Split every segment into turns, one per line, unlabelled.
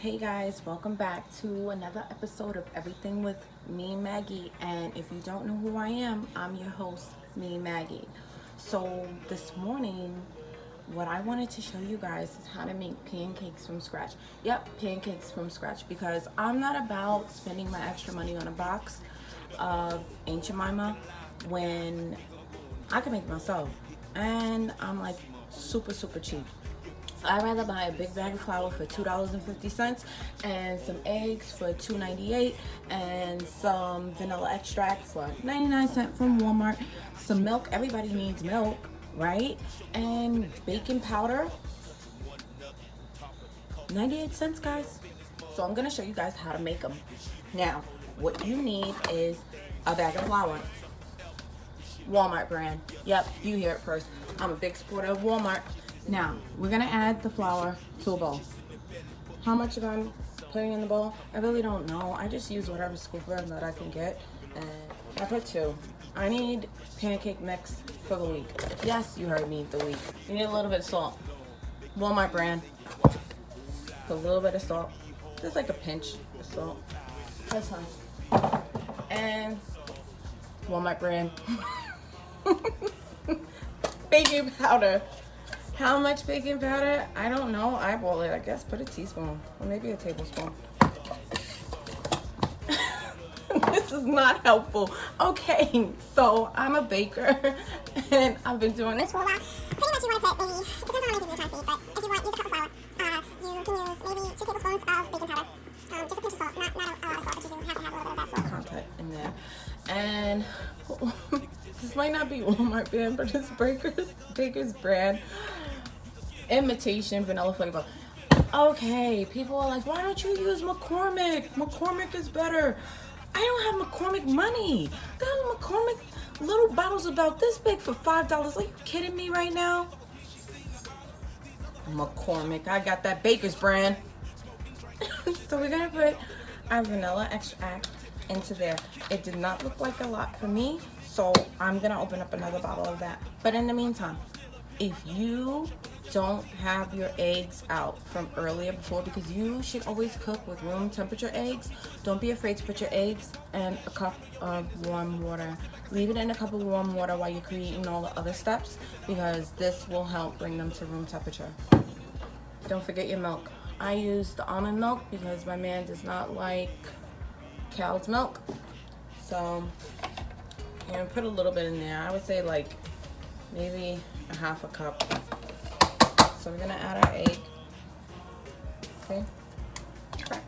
Hey guys, welcome back to another episode of Everything with me, Maggie. And if you don't know who I am, I'm your host, me, Maggie. So this morning, what I wanted to show you guys is how to make pancakes from scratch. Yep, pancakes from scratch, because I'm not about spending my extra money on a box of Aunt Jemima when I can make it myself. And I'm like super cheap. I'd rather buy a big bag of flour for $2.50 and some eggs for $2.98 and some vanilla extract for 99 cents from Walmart. Some milk, everybody needs milk, right? And baking powder, 98 cents, guys. So I'm gonna show you guys how to make them. Now, what you need is a bag of flour. Walmart brand. Yep, you hear it first. I'm a big supporter of Walmart. Now, we're gonna add the flour to a bowl. How much am I putting in the bowl? I really don't know. I just use whatever scooper that I can get. And I put 2. I need pancake mix for the week. Yes, you heard me, the week. You need a little bit of salt. Walmart brand. Put a little bit of salt. Just like a pinch of salt. That's fine. And Walmart brand. Baking powder. How much baking powder? I don't know. Eyeball it. I guess put a teaspoon or maybe a tablespoon. This is not helpful. Okay, so I'm a baker and I've been doing this for a while.
Pretty much you want to put maybe, it depends on how many people you're trying to feed, but if you want, use a cup of flour. You can use maybe 2 tablespoons of baking powder. Just a pinch of salt, not a lot of salt, but you do have to have a little bit of that salt
Content in there. And this might not be Walmart brand, but it's Baker's brand. Imitation vanilla flavor. Okay, people are like, why don't you use McCormick? McCormick is better. I don't have McCormick money. I have McCormick little bottles about this big for $5. Are you kidding me right now? McCormick, I got that Baker's brand. So we're gonna put our vanilla extract into there. It did not look like a lot for me, so I'm gonna open up another bottle of that. But in the meantime, if you don't have your eggs out from earlier before, because you should always cook with room temperature eggs, don't be afraid to put your eggs in a cup of warm water. Leave it in a cup of warm water while you're creating all the other steps, because this will help bring them to room temperature. Don't forget your milk. I use the almond milk because my man does not like cow's milk. So I'm gonna put a little bit in there. I would say like maybe a half a cup. So we're gonna add our egg. Okay. Crack.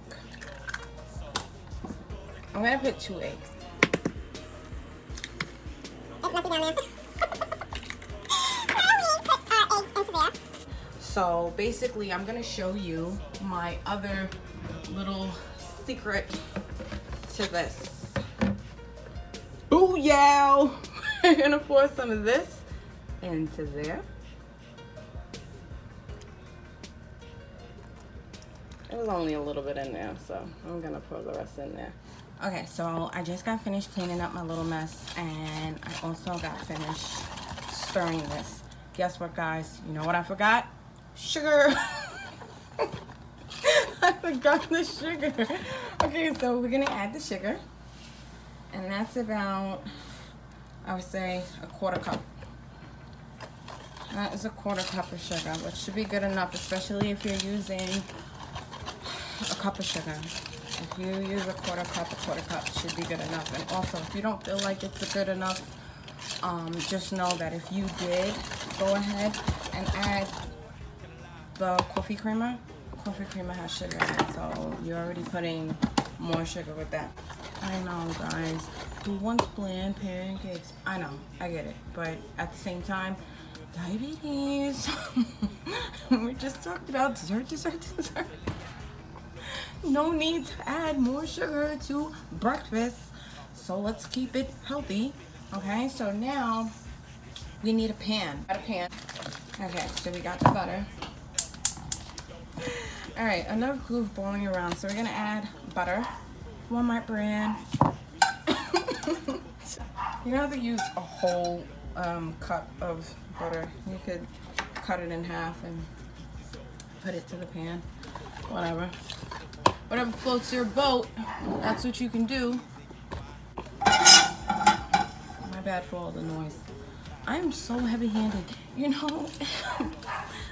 I'm gonna put 2 eggs.
It's messy down there. We put our eggs into there.
So basically I'm gonna show you my other little secret to this. Booyah! We're gonna pour some of this into there. It was only a little bit in there, so I'm gonna pour the rest in there. Okay, so I just got finished cleaning up my little mess, and I also got finished stirring this. Guess what, guys? You know what I forgot? Sugar. I forgot the sugar. Okay, so we're gonna add the sugar, and that's about, I would say, a 1/4 cup. That is a 1/4 cup of sugar, which should be good enough, especially if you're using a cup of sugar. If you use a 1/4 cup should be good enough. And also, if you don't feel like it's good enough, just know that if you did go ahead and add the coffee creamer has sugar in it, so you're already putting more sugar with that. I know, guys, who wants bland pancakes? I know, I get it, but at the same time, diabetes. We just talked about dessert. No need to add more sugar to breakfast, so let's keep it healthy. Okay, so now we need a pan. Okay, so we got the butter. All right, enough glue boiling around, so we're gonna add butter, Walmart brand. You don't have to use a whole cup of butter. You could cut it in half and put it to the pan, whatever. whatever floats your boat, that's what you can do. My bad for all the noise. I am so heavy-handed. You know,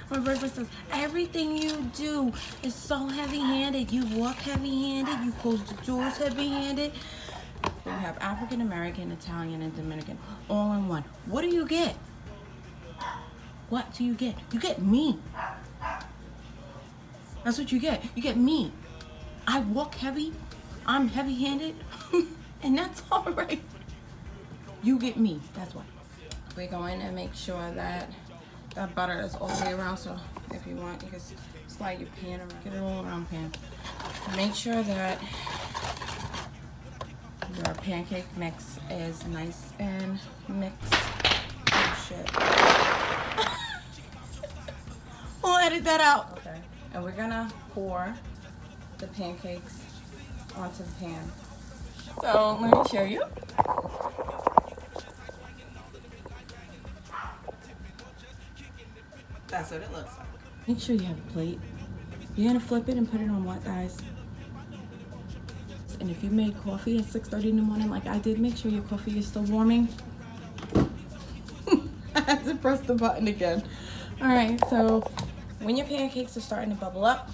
my boyfriend says, everything you do is so heavy-handed. You walk heavy-handed, you close the doors heavy-handed. You have African American, Italian, and Dominican all in one. What do you get? What do you get? You get me. That's what you get. You get me. I walk heavy. I'm heavy-handed. And that's all right. You get me. That's what. We're going to make sure that that butter is all the way around. So if you want, you can slide your pan or get it all around pan. Make sure that your pancake mix is nice and mixed. Oh shit. We'll edit that out. Okay. And we're gonna pour the pancakes onto the pan. So let me show you. That's what it looks like. Make sure you have a plate. You're gonna flip it and put it on what, guys? And if you made coffee at 6:30 in the morning like I did, make sure your coffee is still warming. I had to press the button again. All right, so when your pancakes are starting to bubble up,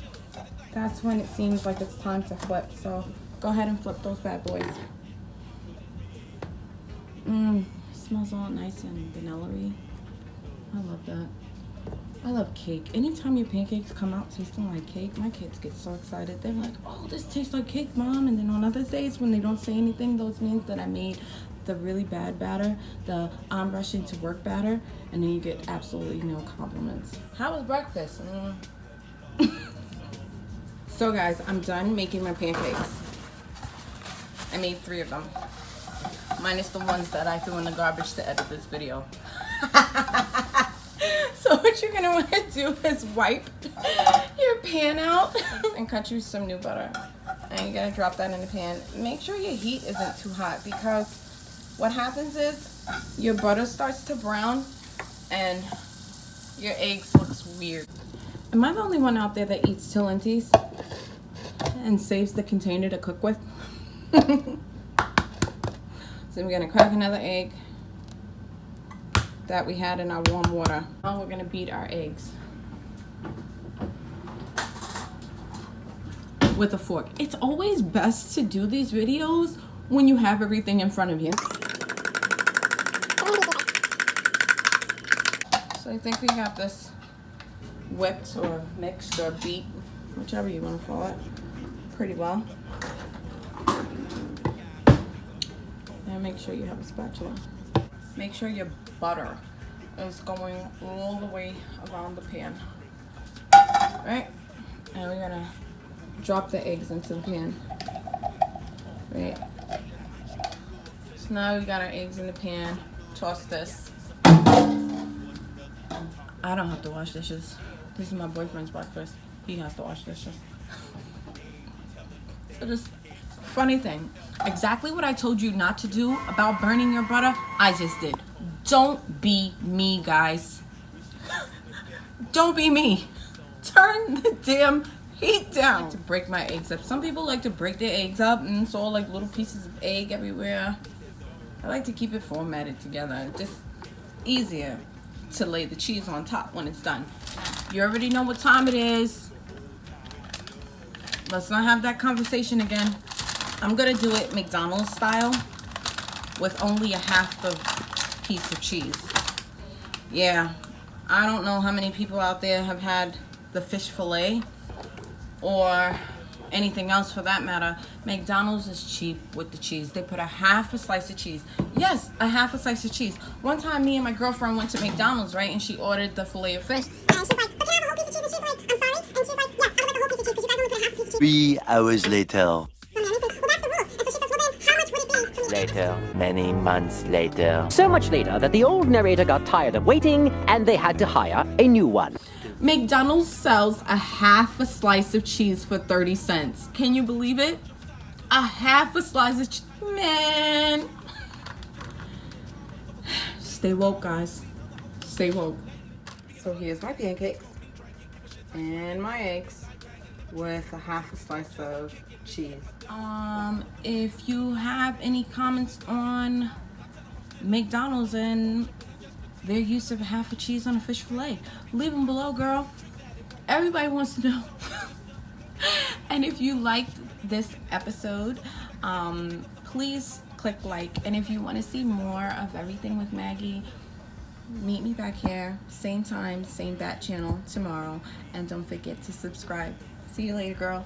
that's when it seems like it's time to flip. So go ahead and flip those bad boys. Smells all nice and vanilla-y. I love that. I love cake. Anytime your pancakes come out tasting like cake, my kids get so excited. They're like, oh, this tastes like cake, Mom. And then on other days when they don't say anything, those means that I made the really bad batter, the I'm rushing to work batter, and then you get absolutely no compliments. How was breakfast? So guys, I'm done making my pancakes. I made 3 of them, minus the ones that I threw in the garbage to edit this video. So what you're gonna want to do is wipe your pan out and cut you some new butter. And you're gonna drop that in the pan. Make sure your heat isn't too hot, because what happens is your butter starts to brown and your eggs looks weird. Am I the only one out there that eats Tillinties and saves the container to cook with? So we're gonna crack another egg that we had in our warm water. Now we're gonna beat our eggs with a fork. It's always best to do these videos when you have everything in front of you. So I think we got this whipped or mixed or beat, whichever you want to call it, pretty well. And make sure you have a spatula. Make sure your butter is going all the way around the pan. Right? And we're gonna drop the eggs into the pan. Right? So now we got our eggs in the pan. Toss this. I don't have to wash dishes. This is my boyfriend's breakfast. He has to wash dishes. So just funny thing. Exactly what I told you not to do about burning your butter, I just did. Don't be me, guys. Don't be me. Turn the damn heat down. I like to break my eggs up. Some people like to break their eggs up and it's all like little pieces of egg everywhere. I like to keep it formatted together. Just easier to lay the cheese on top when it's done. You already know what time it is. Let's not have that conversation again. I'm gonna do it McDonald's style with only a half of piece of cheese. Yeah, I don't know how many people out there have had the fish fillet or anything else for that matter. McDonald's is cheap with the cheese. They put a half a slice of cheese. Yes, a half a slice of cheese. One time me and my girlfriend went to McDonald's, right, and she ordered the fillet of fish.
And she's like, but can I have a whole piece of cheese? And she's like, I'm sorry? And she's like, yes, I would like a whole piece of cheese because you guys only put a half a piece of cheese.
3 hours later.
Later,
Many months later.
So much later that the old narrator got tired of waiting and they had to hire a new one.
McDonald's sells a half a slice of cheese for 30 cents. Can you believe it? A half a slice of cheese. Man. Stay woke, guys. Stay woke. So here's my pancakes and my eggs. with a half a slice of cheese. If you have any comments on McDonald's and their use of half a cheese on a fish fillet, leave them below, girl. Everybody wants to know. And if you liked this episode, please click like. And if you want to see more of everything with Maggie, meet me back here, same time, same bat channel tomorrow. And don't forget to subscribe. See you later, girl.